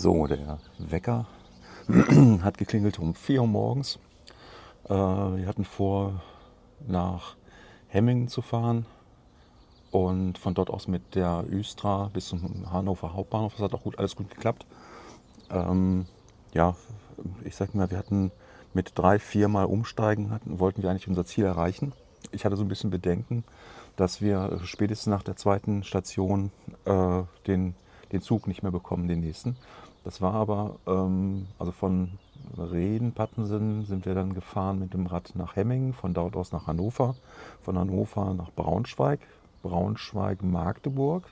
So, der Wecker hat geklingelt um 4 Uhr morgens. Wir hatten vor, nach Hemmingen zu fahren und von dort aus mit der Östra bis zum Hannover Hauptbahnhof. Das hat auch alles gut geklappt. Ja, ich sag mal, wir hatten mit 3-4 Mal umsteigen, wollten wir eigentlich unser Ziel erreichen. Ich hatte so ein bisschen Bedenken, dass wir spätestens nach der 2. Station den Zug nicht mehr bekommen, den nächsten. Das war aber, also von Pattensen sind wir dann gefahren mit dem Rad nach Hemmingen, von dort aus nach Hannover, von Hannover nach Braunschweig, Magdeburg,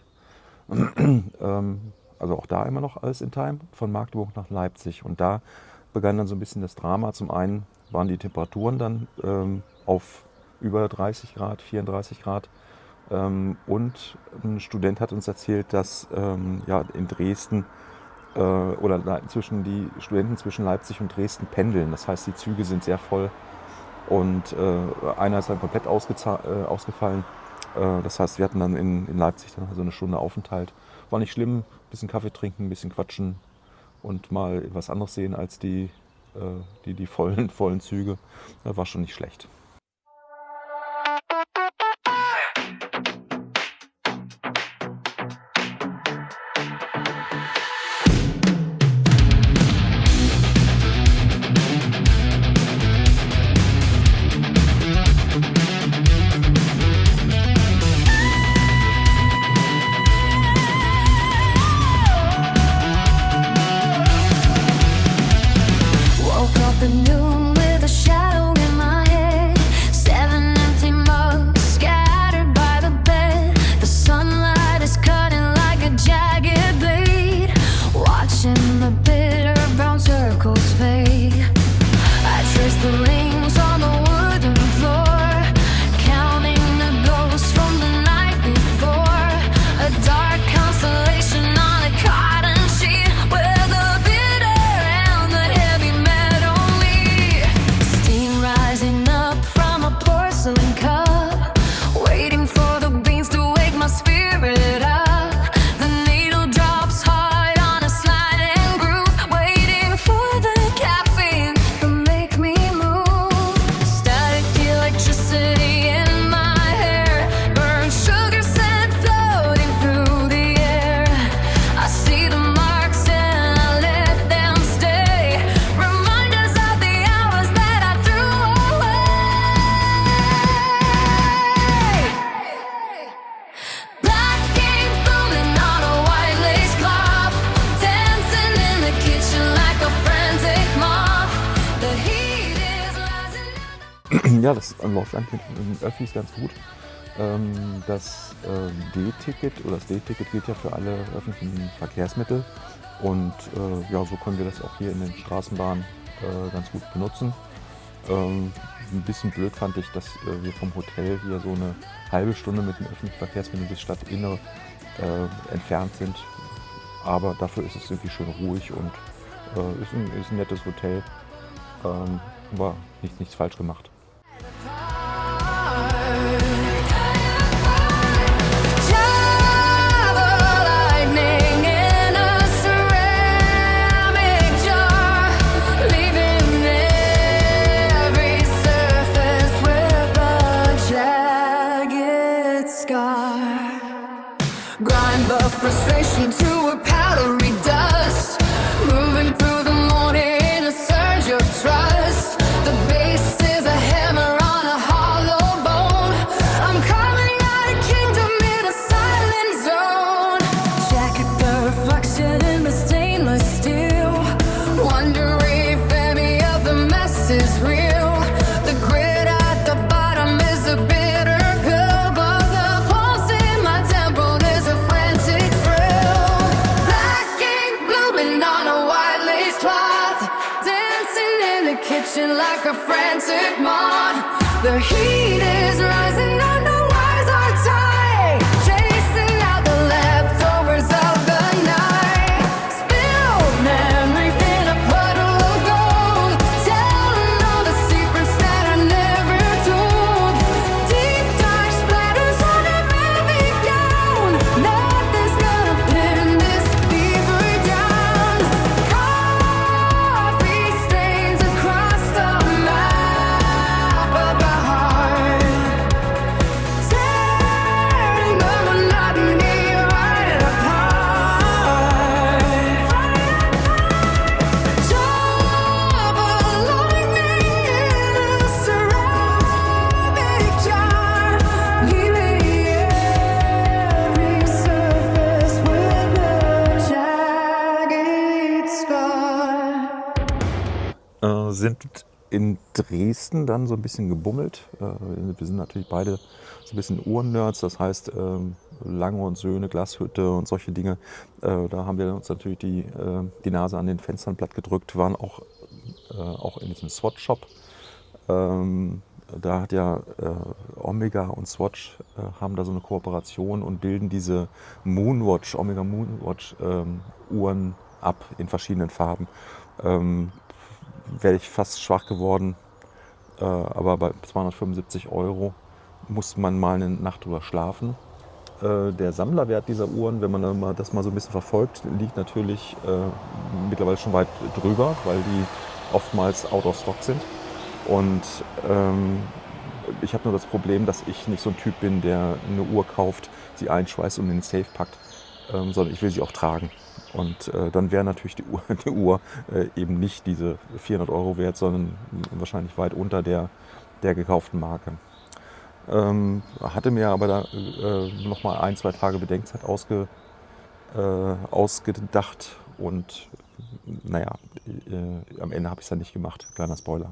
also auch da immer noch alles in Time, von Magdeburg nach Leipzig. Und da begann dann so ein bisschen das Drama. Zum einen waren die Temperaturen dann auf über 30 Grad, 34 Grad. Und ein Student hat uns erzählt, dass in Dresden die Studenten zwischen Leipzig und Dresden pendeln. Das heißt, die Züge sind sehr voll und einer ist dann komplett ausgefallen. Das heißt, wir hatten dann in Leipzig dann so eine Stunde Aufenthalt. War nicht schlimm, ein bisschen Kaffee trinken, ein bisschen quatschen und mal was anderes sehen als die vollen Züge. War schon nicht schlecht. Ja, das läuft eigentlich mit den Öffis ganz gut. Das D-Ticket gilt ja für alle öffentlichen Verkehrsmittel und so können wir das auch hier in den Straßenbahnen ganz gut benutzen. Ein bisschen blöd fand ich, dass wir vom Hotel hier so eine halbe Stunde mit den öffentlichen Verkehrsmitteln bis Stadtinnere entfernt sind, aber dafür ist es irgendwie schön ruhig und ist ein nettes Hotel, aber nichts falsch gemacht. Frustration to a powdery dust, moving through the morning in a surge of trust. The bass is a hammer on a hollow bone. I'm carving out a kingdom in a silent zone. Jacket the reflection in the stainless steel, wondering if any of the mess is real. The grit at the bottom is a bitter pill, but the pulse in my temple is a frantic kitchen like a frantic moth. The heat is rising on the wires are tight, chasing out the leftovers of the night. Spilled memories in a puddle of gold, telling all the secrets that I never told. Deep dark splatters on a velvet gown. Nothing's gonna pin this fever down. sind in Dresden dann so ein bisschen gebummelt. Wir sind natürlich beide so ein bisschen Uhrennerds, das heißt Lange und Söhne, Glashütte und solche Dinge. Da haben wir uns natürlich die Nase an den Fenstern platt gedrückt, waren auch in diesem Swatch-Shop. Da hat ja Omega und Swatch haben da so eine Kooperation und bilden diese Moonwatch, Omega Moonwatch Uhren ab in verschiedenen Farben. Wäre ich fast schwach geworden, aber bei 275 € muss man mal eine Nacht drüber schlafen. Der Sammlerwert dieser Uhren, wenn man das mal so ein bisschen verfolgt, liegt natürlich mittlerweile schon weit drüber, weil die oftmals out of stock sind. Und ich habe nur das Problem, dass ich nicht so ein Typ bin, der eine Uhr kauft, sie einschweißt und in den Safe packt, sondern ich will sie auch tragen. Und dann wäre natürlich die Uhr eben nicht diese 400 € wert, sondern wahrscheinlich weit unter der gekauften Marke. Hatte mir aber da noch mal 1-2 Tage Bedenkzeit ausgedacht und naja, am Ende habe ich es dann nicht gemacht. Kleiner Spoiler.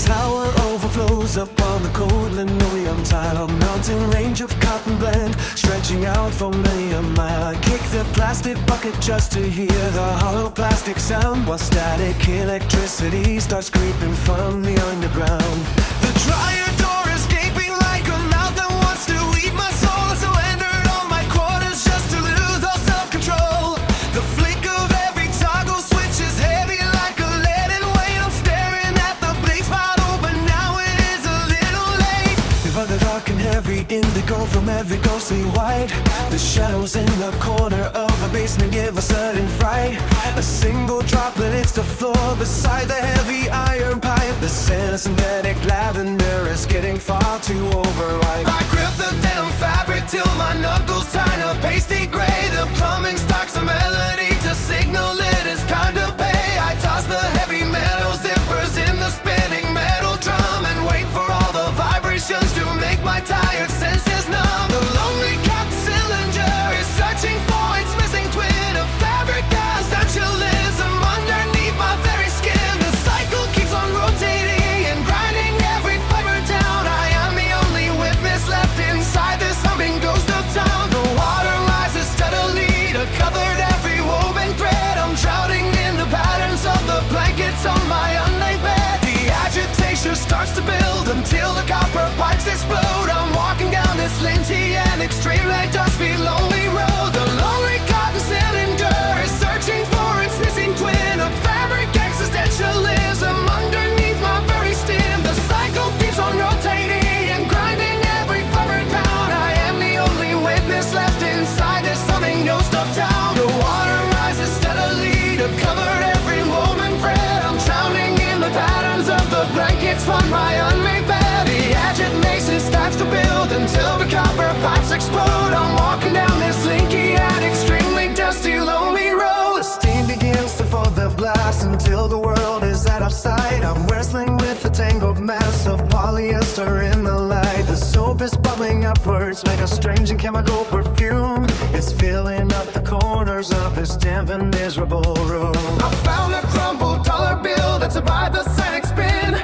Tower overflows upon the cold linoleum tile. Mountain range of cotton blend stretching out for many a mile. I kick the plastic bucket just to hear the hollow plastic sound, while static electricity starts creeping from the underground. The dryer door is gaping like a mouth that wants to eat my soul. I surrendered all my quarters just to lose all self-control. The flick of every toggle switch is heavy like a leaden weight. I'm staring at the bleak spot, but now it is a little late. If I the dark and heavy indigo from every ghostly white, the shadows in the corner of a basement give a sudden fright. A single droplet hits the floor beside the heavy iron pipe. The scent of synthetic lavender is getting far too overripe. I grip the denim fabric till my knuckles turn a pasty gray. The plumbing starts a melody to signal it is time to pay. I toss the heavy metal zippers in the spinning metal drum and wait for all the vibrations to make my tired senses numb. The lonely cap cylinder is searching for its missing twin. A fabric existentialism underneath my very skin. The cycle keeps on rotating and grinding every fiber down. I am the only witness left inside this humming ghost of town. The water rises steadily to cover every woven thread. I'm drowning in the patterns of the blankets on my unlaid bed. The agitation starts to build until the copper pipes explode. I'm walking down this linty and extremely dusty lonely road. The lonely cotton cylinder is searching for its missing twin. A fabric existentialism underneath my very skin. The cycle keeps on rotating and grinding every fiber pound. I am the only witness left inside this humming ghost of town. The water rises steadily to cover every woman thread. I'm drowning in the patterns of the blankets on my unmade bed. The agitation starts to build until the copper pipes explode. I'm walking down this linky and extremely dusty lonely road. The steam begins to fold the blast until the world is out of sight. I'm wrestling with a tangled mass of polyester in the light. The soap is bubbling upwards like a strange and chemical perfume. It's filling up the corners of this damp and miserable room. I found a crumpled dollar bill that survived the sonic spin.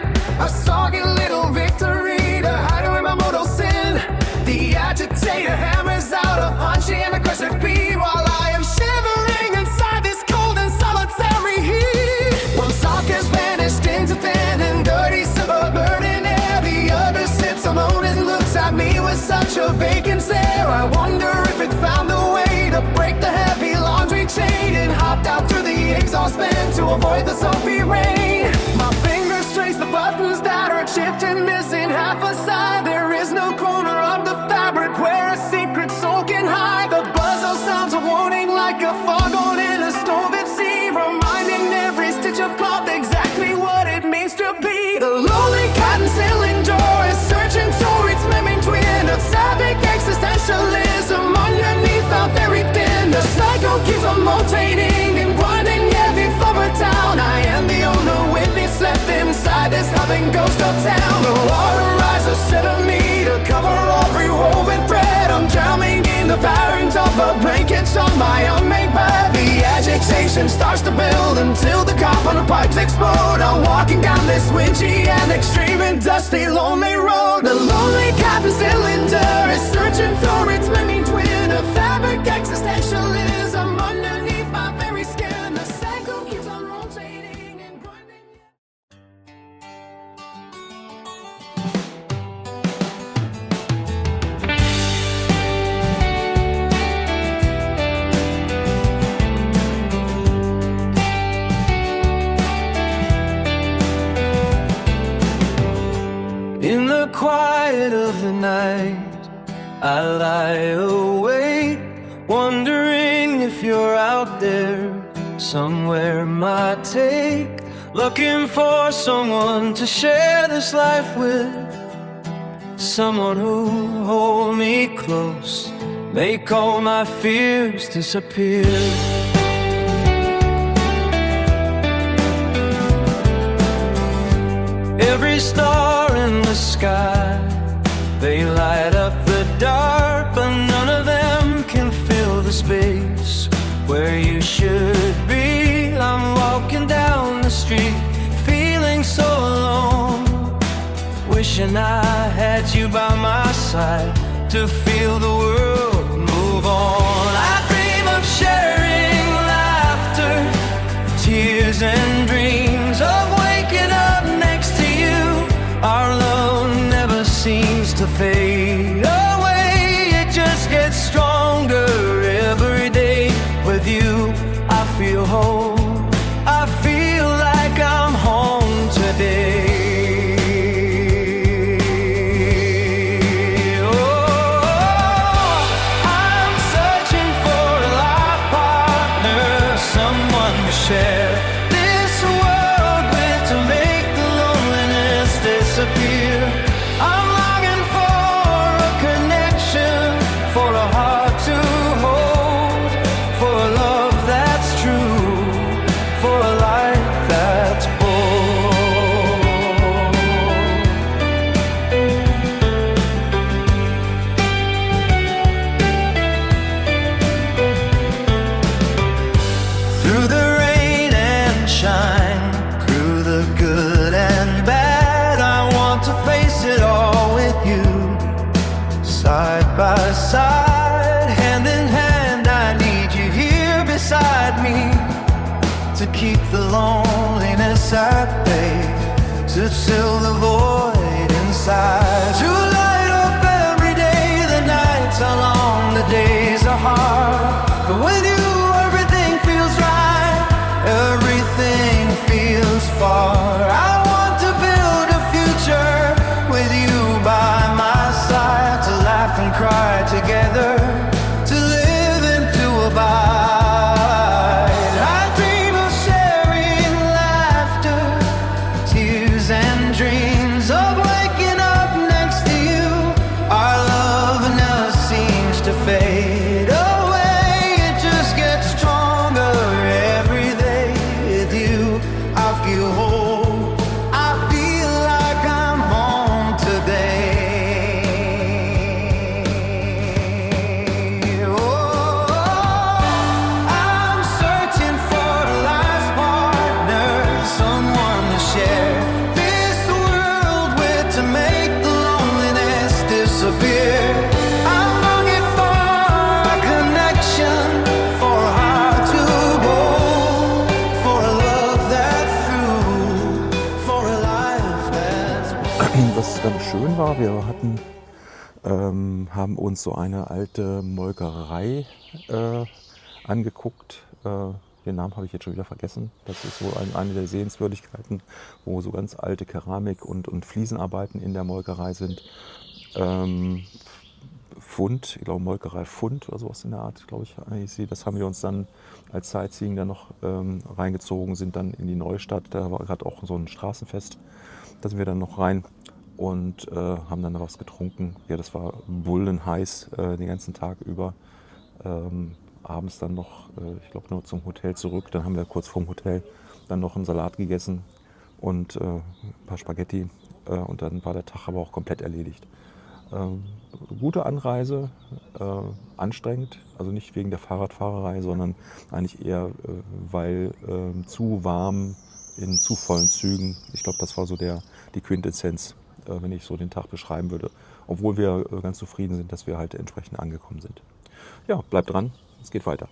A soggy little victory to hide away my mortal sin. The agitator hammers out a punchy and aggressive beat while I am shivering inside this cold and solitary heat. One sock has vanished into thin and dirty suburban air. The other sits alone and looks at me with such a vacant stare. I wonder if it found a way to break the heavy laundry chain and hopped out through the exhaust vent to avoid the soapy rain. My fingers trace the buttons that are chipped and missing half a side. There is no corner of the fabric where a secret soul can hide. The buzzer sounds a warning like a foghorn in a storm at sea, reminding every stitch of cloth exactly what it means to be. The lonely cotton cylinder is searching for its missing twin. A savic of a blankets on my own make bed. The agitation starts to build until the copper pipes explode. I'm walking down this windy and extreme and dusty lonely road. The lonely cabin cylinder is searching for its living twin. A fabric existentialism underneath my very skin. The cycle keeps on rotating and grinding. In the quiet of the night, I lie awake, wondering if you're out there somewhere my take. Looking for someone to share this life with, someone who'll hold me close, make all my fears disappear. Every star in the sky, they light up the dark, but none of them can fill the space where you should be. I'm walking down the street, feeling so alone, wishing I had you by my side to feel the world move on. I dream of sharing laughter, tears and dreams of waking up next to you. Our love never seems to fade away, it just gets stronger every day. With you, I feel whole, I feel like I'm home today. Oh, I'm searching for a life partner, someone to share this world with, to make the loneliness disappear. I'm longing for a connection, for a heart to hold, for a love that's true, for a life that's bold. Through the rain and shine, through the good and bad, I want to face it all with you. Side by side, hand in hand, I need you here beside me, to keep the loneliness at bay, to fill the void inside, to light up every day. The nights are long, the days are hard, but with you everything feels right, everything feels far. I want to build a future with you by my side, to laugh and cry together, to live and to abide. I dream of sharing laughter, tears and dreams of waking up next to you. Our love never seems to fade away, it just gets stronger every day. With you, I feel whole, I feel like I'm home today. Oh, I'm searching for a life partner, someone to share this world with, to make the loneliness disappear. I'm longing for a connection, for a heart to hold, for a love that's true, for a life that's bold. Was ganz schön war, wir haben uns so eine alte Molkerei angeguckt. Den Namen habe ich jetzt schon wieder vergessen. Das ist so eine der Sehenswürdigkeiten, wo so ganz alte Keramik und Fliesenarbeiten in der Molkerei sind. Fund, ich glaube Molkerei Fund oder sowas in der Art, glaube ich. Das haben wir uns dann als Sightseeing dann noch reingezogen, sind dann in die Neustadt. Da war gerade auch so ein Straßenfest. Da sind wir dann noch rein und haben dann was getrunken. Ja, das war bullenheiß den ganzen Tag über. Abends dann noch, ich glaube, nur zum Hotel zurück. Dann haben wir kurz vorm Hotel dann noch einen Salat gegessen und ein paar Spaghetti. Und dann war der Tag aber auch komplett erledigt. gute Anreise, anstrengend, also nicht wegen der Fahrradfahrerei, sondern eigentlich eher, weil zu warm in zu vollen Zügen. Ich glaube, das war so die Quintessenz, wenn ich so den Tag beschreiben würde. Obwohl wir ganz zufrieden sind, dass wir halt entsprechend angekommen sind. Ja, bleibt dran, es geht weiter.